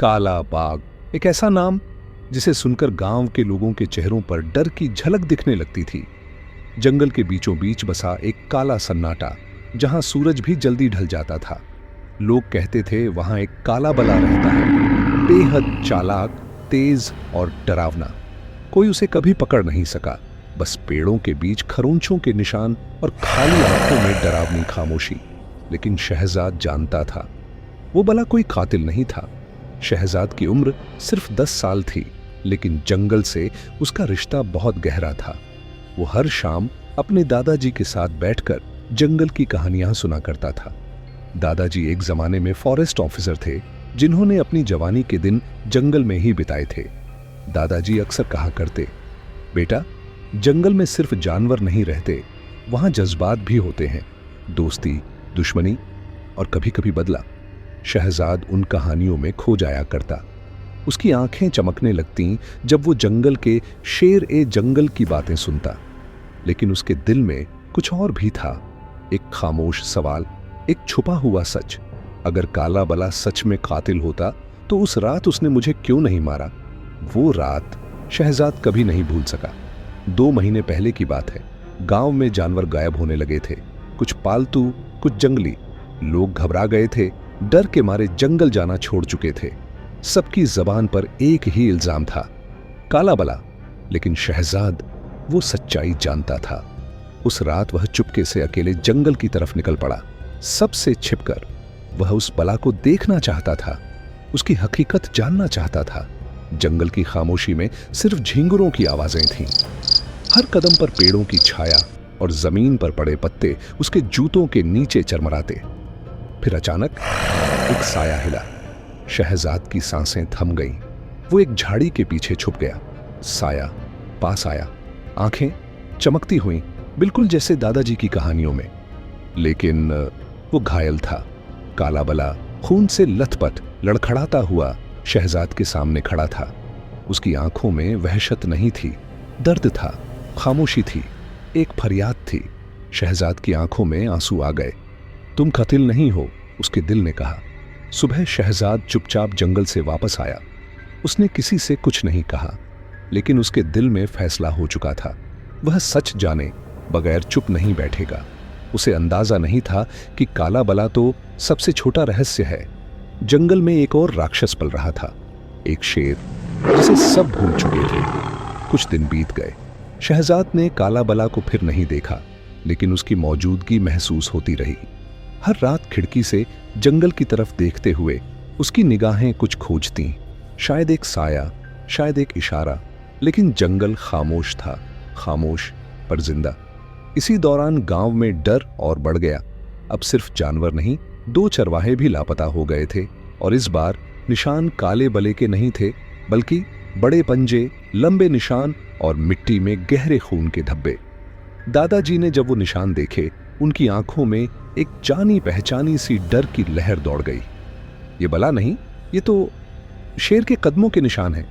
काला बाघ, एक ऐसा नाम जिसे सुनकर गांव के लोगों के चेहरों पर डर की झलक दिखने लगती थी। जंगल के बीचों बीच बसा एक काला सन्नाटा, जहां सूरज भी जल्दी ढल जाता था। लोग कहते थे वहां एक काला बला रहता है, बेहद चालाक, तेज और डरावना। कोई उसे कभी पकड़ नहीं सका, बस पेड़ों के बीच खरोंचों के निशान और खाली आंखों में डरावनी खामोशी। लेकिन शहजाद जानता था वो बला कोई कातिल नहीं था। शहजाद की उम्र सिर्फ 10 साल थी, लेकिन जंगल से उसका रिश्ता बहुत गहरा था। वो हर शाम अपने दादाजी के साथ बैठकर जंगल की कहानियां सुना करता था। दादाजी एक जमाने में फॉरेस्ट ऑफिसर थे, जिन्होंने अपनी जवानी के दिन जंगल में ही बिताए थे। दादाजी अक्सर कहा करते, बेटा, जंगल में सिर्फ जानवर नहीं रहते, वहां जज्बात भी होते हैं, दोस्ती, दुश्मनी और कभी कभी बदला। शहजाद उन कहानियों में खो जाया करता। उसकी आंखें चमकने लगतीं जब वो जंगल के शेर ए जंगल की बातें सुनता। लेकिन उसके दिल में कुछ और भी था, एक खामोश सवाल, एक छुपा हुआ सच। अगर काला बला सच में कातिल होता तो उस रात उसने मुझे क्यों नहीं मारा? वो रात शहजाद कभी नहीं भूल सका। 2 महीने पहले की बात है। गांव में जानवर गायब होने लगे थे, कुछ पालतू, कुछ जंगली। लोग घबरा गए थे, डर के मारे जंगल जाना छोड़ चुके थे। सबकी जबान पर एक ही इल्जाम था, काला बला। लेकिन शहजाद वो सच्चाई जानता था। उस रात वह चुपके से अकेले जंगल की तरफ निकल पड़ा। सबसे छिपकर वह उस बला को देखना चाहता था, उसकी हकीकत जानना चाहता था। जंगल की खामोशी में सिर्फ झींगुरों की आवाजें थीं। हर कदम पर पेड़ों की छाया और जमीन पर पड़े पत्ते उसके जूतों के नीचे चरमराते। फिर अचानक एक साया हिला। शहजाद की सांसें थम गईं। वो एक झाड़ी के पीछे छुप गया। साया पास आया, आंखें चमकती हुईं, बिल्कुल जैसे दादाजी की कहानियों में। लेकिन वो घायल था। काला बला खून से लथपथ, लड़खड़ाता हुआ शहजाद के सामने खड़ा था। उसकी आंखों में वहशत नहीं थी, दर्द था, खामोशी थी, एक फरियाद थी। शहजाद की आंखों में आंसू आ गए। तुम कातिल नहीं हो, उसके दिल ने कहा। सुबह शहजाद चुपचाप जंगल से वापस आया। उसने किसी से कुछ नहीं कहा, लेकिन उसके दिल में फैसला हो चुका था। वह सच जाने बगैर चुप नहीं बैठेगा। उसे अंदाजा नहीं था कि काला बला तो सबसे छोटा रहस्य है। जंगल में एक और राक्षस पल रहा था, एक शेर जिसे सब भूल चुके थे। कुछ दिन बीत गए। शहजाद ने काला बला को फिर नहीं देखा, लेकिन उसकी मौजूदगी महसूस होती रही। हर रात खिड़की से जंगल की तरफ देखते हुए उसकी निगाहें कुछ खोजतीं, शायद एक साया, शायद एक इशारा। लेकिन जंगल खामोश था, खामोश पर जिंदा। इसी दौरान गांव में डर और बढ़ गया। अब सिर्फ जानवर नहीं, 2 चरवाहे भी लापता हो गए थे। और इस बार निशान काले बले के नहीं थे, बल्कि बड़े पंजे, लंबे निशान और मिट्टी में गहरे खून के धब्बे। दादाजी ने जब वो निशान देखे, उनकी आंखों में एक जानी पहचानी सी डर की लहर दौड़ गई। ये बला नहीं, ये तो शेर के कदमों के निशान हैं।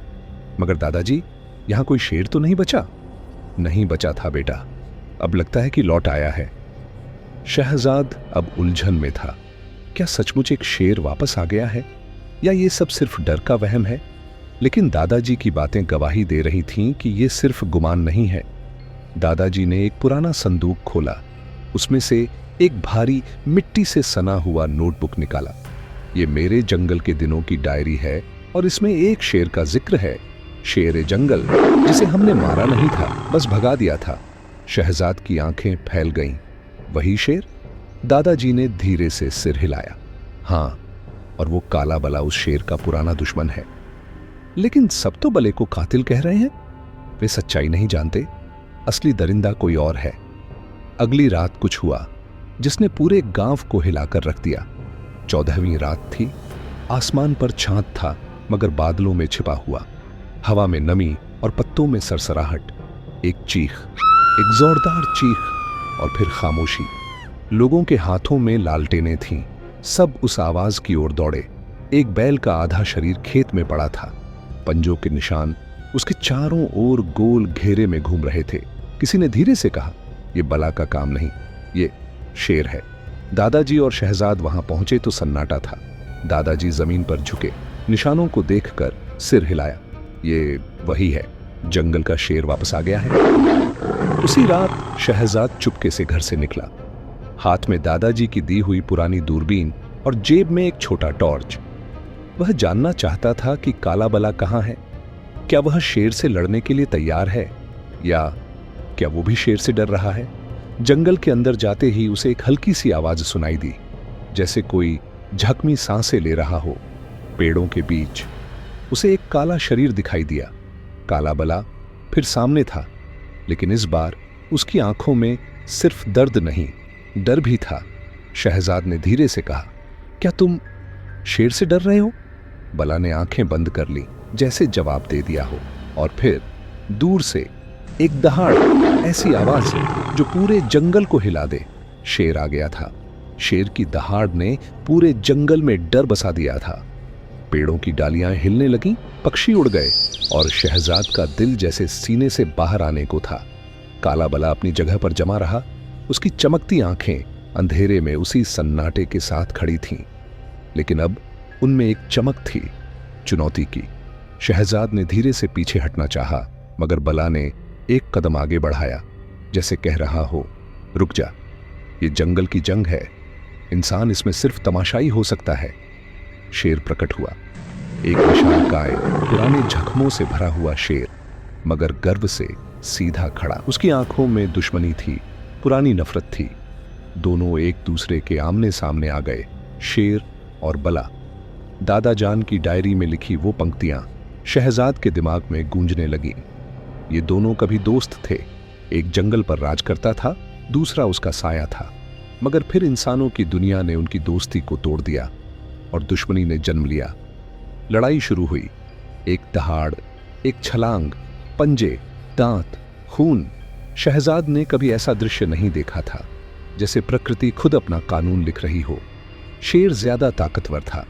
मगर दादाजी, यहां कोई शेर तो नहीं बचा? नहीं बचा था बेटा, अब लगता है कि लौट आया है। शहजाद अब उलझन में था। क्या सचमुच एक शेर वापस आ गया है, या ये सब सिर्फ डर का वहम है? लेकिन दादाजी की बातें गवाही दे रही थीं कि ये सिर्फ गुमान नहीं है। दादाजी ने एक पुराना संदूक खोला। उसमें से एक भारी मिट्टी से सना हुआ नोटबुक निकाला। ये मेरे जंगल के दिनों की डायरी है और इसमें एक शेर का जिक्र है, शेर जंगल, जिसे हमने मारा नहीं था, बस भगा दिया था। शहजाद की आंखें फैल गईं। वही शेर? दादाजी ने धीरे से सिर हिलाया। हाँ, और वो काला बला उस शेर का पुराना दुश्मन है। लेकिन सब तो बले को कातिल कह रहे हैं। वे सच्चाई नहीं जानते, असली दरिंदा कोई और है। अगली रात कुछ हुआ जिसने पूरे गांव को हिलाकर रख दिया। 14वीं रात थी। आसमान पर चांद था, मगर बादलों में छिपा हुआ। हवा में नमी और पत्तों में सरसराहट। एक चीख, एक जोरदार चीख, और फिर खामोशी। लोगों के हाथों में लालटेनें थीं। सब उस आवाज की ओर दौड़े। एक बैल का आधा शरीर खेत में पड़ा था। पंजों के निशान उसके चारों ओर गोल घेरे में घूम रहे थे। किसी ने धीरे से कहा, यह बला का काम नहीं, ये शेर है। दादाजी और शहजाद वहां पहुंचे तो सन्नाटा था। दादाजी जमीन पर झुके, निशानों को देखकर सिर हिलाया। ये वही है, जंगल का शेर वापस आ गया है। उसी रात शहजाद चुपके से घर से निकला, हाथ में दादाजी की दी हुई पुरानी दूरबीन और जेब में एक छोटा टॉर्च। वह जानना चाहता था कि काला बला कहां है। क्या वह शेर से लड़ने के लिए तैयार है, या क्या वो भी शेर से डर रहा है? जंगल के अंदर जाते ही उसे एक हल्की सी आवाज सुनाई दी, जैसे कोई झकमी सांसें ले रहा हो। पेड़ों के बीच उसे एक काला शरीर दिखाई दिया। काला बला फिर सामने था, लेकिन इस बार उसकी आंखों में सिर्फ दर्द नहीं, डर भी था। शहजाद ने धीरे से कहा, क्या तुम शेर से डर रहे हो? बला ने आंखें बंद कर ली, जैसे जवाब दे दिया हो। और फिर दूर से एक दहाड़, ऐसी आवाज जो पूरे जंगल को हिला दे। शेर आ गया था। शेर की दहाड़ ने पूरे जंगल में डर बसा दिया था। पेड़ों की डालियां हिलने लगीं, पक्षी उड़ गए और शहजाद का दिल जैसे सीने से बाहर आने को था। काला बला अपनी जगह पर जमा रहा। उसकी चमकती आंखें अंधेरे में उसी सन्नाटे के साथ खड़ी थीं, लेकिन अब उनमें एक चमक थी, चुनौती की। शहजाद ने धीरे से पीछे हटना चाहा, मगर बला ने एक कदम आगे बढ़ाया, जैसे कह रहा हो, रुक जा, ये जंगल की जंग है, इंसान इसमें सिर्फ तमाशाई हो सकता है। शेर प्रकट हुआ, एक विशालकाय, पुराने जख्मों से भरा हुआ शेर, मगर गर्व से सीधा खड़ा। उसकी आंखों में दुश्मनी थी, पुरानी नफरत थी। दोनों एक दूसरे के आमने सामने आ गए, शेर और बला। दादा जान की डायरी में लिखी वो पंक्तियां शहजाद के दिमाग में गूंजने लगीं। ये दोनों कभी दोस्त थे, एक जंगल पर राज करता था, दूसरा उसका साया था। मगर फिर इंसानों की दुनिया ने उनकी दोस्ती को तोड़ दिया और दुश्मनी ने जन्म लिया। लड़ाई शुरू हुई, एक दहाड़, एक छलांग, पंजे, दांत, खून। शहजाद ने कभी ऐसा दृश्य नहीं देखा था, जैसे प्रकृति खुद अपना कानून लिख रही हो। शेर ज्यादा ताकतवर था,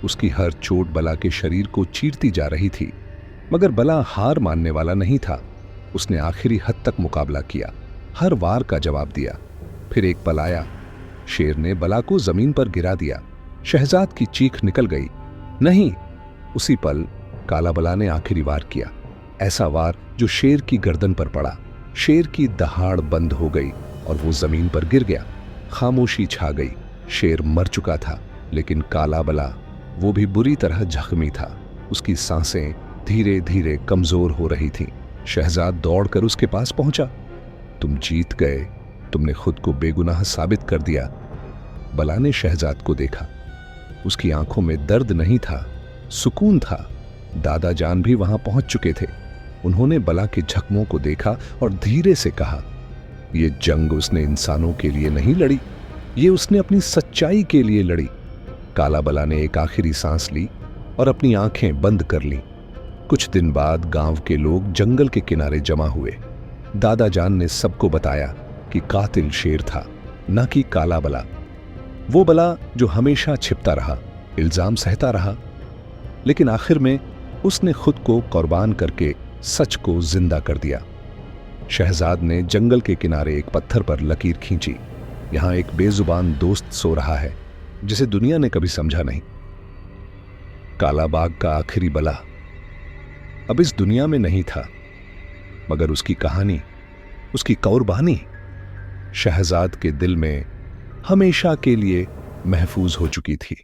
उसकी हर चोट बला के शरीर को चीरती जा रही थी, मगर बला हार मानने वाला नहीं था। उसने आखिरी हद तक मुकाबला किया, हर वार का जवाब दिया। फिर एक पल आया, शेर ने बला को जमीन पर गिरा दिया। शहजाद की चीख निकल गई। नहीं, उसी पल काला बला ने आखिरी वार किया, ऐसा वार जो शेर की गर्दन पर पड़ा। शेर की दहाड़ बंद हो गई और वो जमीन पर गिर गया। खामोशी छा गई। शेर मर चुका था, लेकिन काला बला, वो भी बुरी तरह जख्मी था। उसकी सांसें धीरे धीरे कमजोर हो रही थीं। शहजाद दौड़कर उसके पास पहुंचा। तुम जीत गए, तुमने खुद को बेगुनाह साबित कर दिया। बला ने शहजाद को देखा। उसकी आंखों में दर्द नहीं था, सुकून था। दादा जान भी वहां पहुंच चुके थे। उन्होंने बला के जख्मों को देखा और धीरे से कहा, यह जंग उसने इंसानों के लिए नहीं लड़ी, ये उसने अपनी सच्चाई के लिए लड़ी। काला बला ने एक आखिरी सांस ली और अपनी आंखें बंद कर लीं। कुछ दिन बाद गांव के लोग जंगल के किनारे जमा हुए। दादा जान ने सबको बताया कि कातिल शेर था, न कि काला बला। वो बला जो हमेशा छिपता रहा, इल्जाम सहता रहा, लेकिन आखिर में उसने खुद को कुर्बान करके सच को जिंदा कर दिया। शहजाद ने जंगल के किनारे एक पत्थर पर लकीर खींची। यहां एक बेजुबान दोस्त सो रहा है, जिसे दुनिया ने कभी समझा नहीं। काला बाग का आखिरी बला अब इस दुनिया में नहीं था, मगर उसकी कहानी, उसकी कुर्बानी शहजाद के दिल में हमेशा के लिए महफूज हो चुकी थी।